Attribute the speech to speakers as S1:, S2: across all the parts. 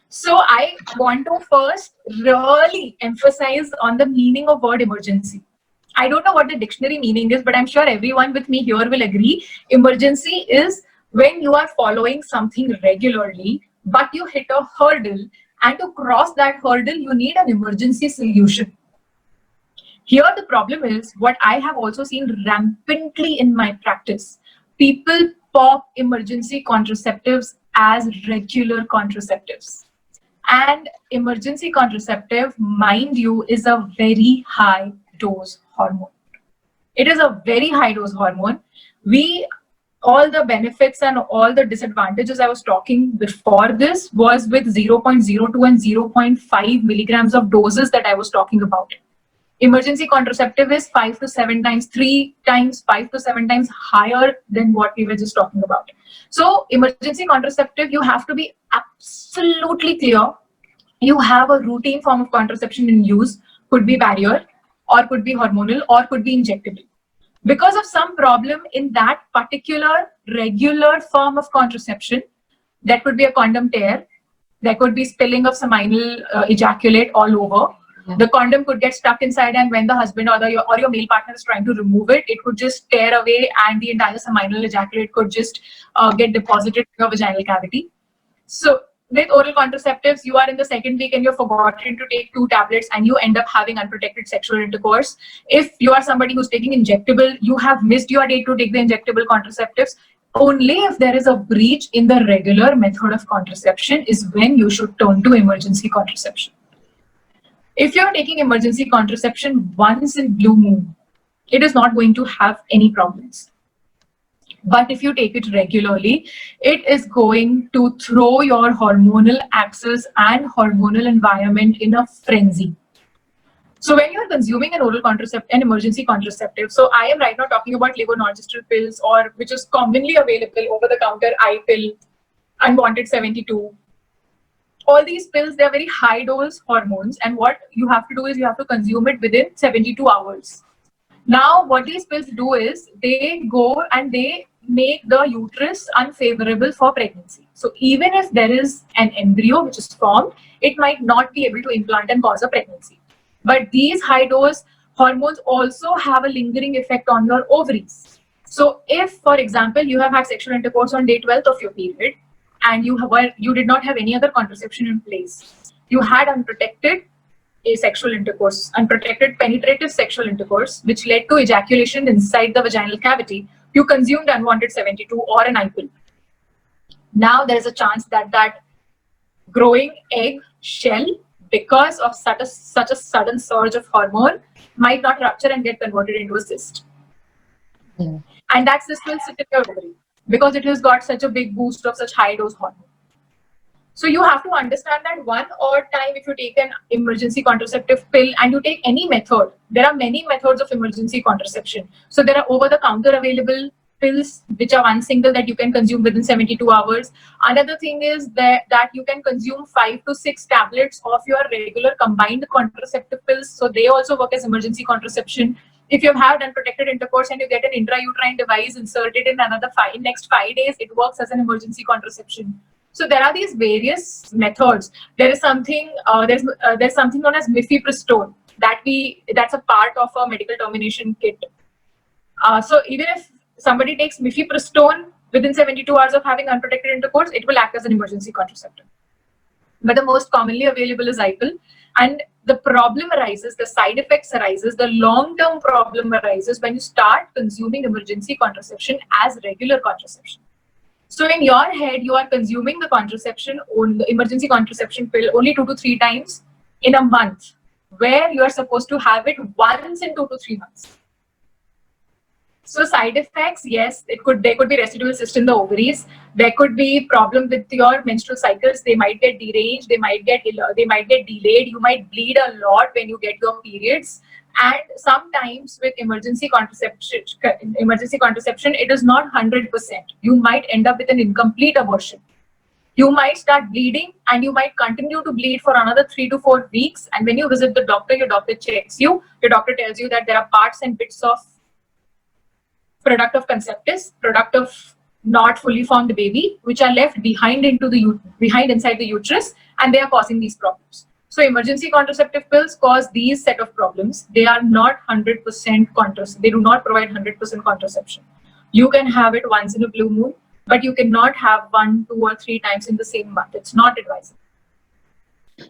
S1: So I want to first really emphasize on the meaning of word emergency. I don't know what the dictionary meaning is, but I'm sure everyone with me here will agree. Emergency is when you are following something regularly, but you hit a hurdle, and to cross that hurdle, you need an emergency solution. Here, the problem is what I have also seen rampantly in my practice. People pop emergency contraceptives as regular contraceptives. And emergency contraceptive, mind you, is a very high dose hormone. It is a very high dose hormone. All the benefits and all the disadvantages I was talking before this was with 0.02 and 0.5 milligrams of doses that I was talking about. Emergency contraceptive is 5 to 7 times, 3 times, 5 to 7 times higher than what we were just talking about. So emergency contraceptive, you have to be absolutely clear. You have a routine form of contraception in use, could be barrier, or could be hormonal, or could be injectable. Because of some problem in that particular regular form of contraception, that could be a condom tear, there could be spilling of seminal ejaculate all over. The condom could get stuck inside, and when the husband or your male partner is trying to remove it, it could just tear away, and the entire seminal ejaculate could just get deposited in your vaginal cavity. So with oral contraceptives, you are in the second week and you've forgotten to take 2 tablets and you end up having unprotected sexual intercourse. If you are somebody who's taking injectable, you have missed your date to take the injectable contraceptives. Only if there is a breach in the regular method of contraception is when you should turn to emergency contraception. If you're taking emergency contraception once in blue moon, it is not going to have any problems. But if you take it regularly, it is going to throw your hormonal axis and hormonal environment in a frenzy. So when you're consuming an oral contraceptive, an emergency contraceptive, so I am right now talking about levonorgestrel pills, or which is commonly available over-the-counter I pill, unwanted 72. All these pills, they're very high dose hormones, and what you have to do is you have to consume it within 72 hours. Now, what these pills do is they go and they make the uterus unfavorable for pregnancy. So even if there is an embryo which is formed, it might not be able to implant and cause a pregnancy. But these high dose hormones also have a lingering effect on your ovaries. So if, for example, you have had sexual intercourse on day 12 of your period, and you did not have any other contraception in place, you had unprotected asexual intercourse, unprotected penetrative sexual intercourse, which led to ejaculation inside the vaginal cavity, you consumed unwanted 72 or an I pill. Now there is a chance that that growing egg shell, because of such a sudden surge of hormone, might not rupture and get converted into a cyst. And that cyst will sit in your ovary because it has got such a big boost of such high dose hormone. So you have to understand that one odd time, if you take an emergency contraceptive pill and you take any method, there are many methods of emergency contraception. So there are over-the-counter available pills, which are one single that you can consume within 72 hours. Another thing is that you can consume 5 to 6 tablets of your regular combined contraceptive pills. So they also work as emergency contraception. If you've had unprotected intercourse and you get an intrauterine device inserted in next 5 days, it works as an emergency contraception. So there are these various methods. There is something there's something known as mifepristone that's a part of a medical termination kit. So even if somebody takes mifepristone within 72 hours of having unprotected intercourse, it will act as an emergency contraceptive. But the most commonly available is IPIL, and the problem arises, the side effects arises, the long-term problem arises when you start consuming emergency contraception as regular contraception. So in your head, you are consuming the emergency contraception pill only 2 to 3 times in a month, where you are supposed to have it once in 2 to 3 months. So side effects, yes, there could be residual cyst in the ovaries. There could be problem with your menstrual cycles. They might get deranged. They might get delayed. You might bleed a lot when you get your periods. And sometimes with emergency contraception, it is not 100%. You might end up with an incomplete abortion. You might start bleeding and you might continue to bleed for another 3 to 4 weeks. And when you visit the doctor, your doctor checks you. Your doctor tells you that there are parts and bits of product of conceptus, product of not fully formed baby, which are left behind inside the uterus, and they are causing these problems. So emergency contraceptive pills cause these set of problems. They are not 100% contraception. They do not provide 100% contraception. You can have it once in a blue moon, but you cannot have 1, 2, or 3 times in the same month. It's not advisable.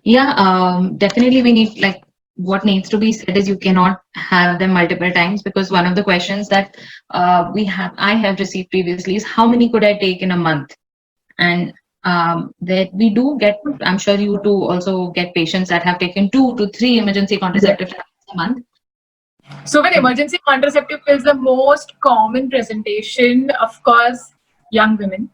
S2: Yeah, definitely we need, like, what needs to be said is you cannot have them multiple times, because one of the questions that I have received previously is how many could I take in a month? And that we do get, I'm sure you too also get patients that have taken 2 to 3 emergency contraceptive tablets a month.
S1: So with emergency contraceptive pills, the most common presentation, of course, young women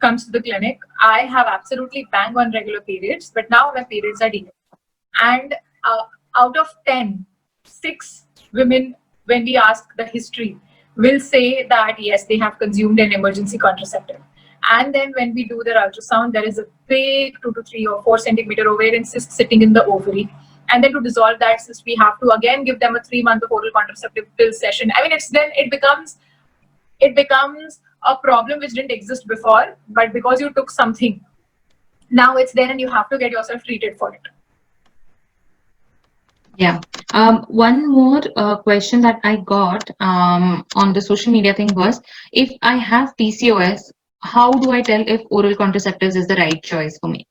S1: comes to the clinic. I have absolutely bang on regular periods, but now my periods are delayed. And out of 10, 6 women, when we ask the history, will say that yes, they have consumed an emergency contraceptive. And then when we do their ultrasound, there is a big 2 to 3 or 4 centimeter ovarian cyst sitting in the ovary. And then to dissolve that cyst, we have to again give them a 3-month of oral contraceptive pill session. I mean, it becomes a problem which didn't exist before, but because you took something, now it's there and you have to get yourself treated for it.
S2: Yeah. One more question that I got on the social media thing was, if I have PCOS, how do I tell if oral contraceptives is the right choice for me?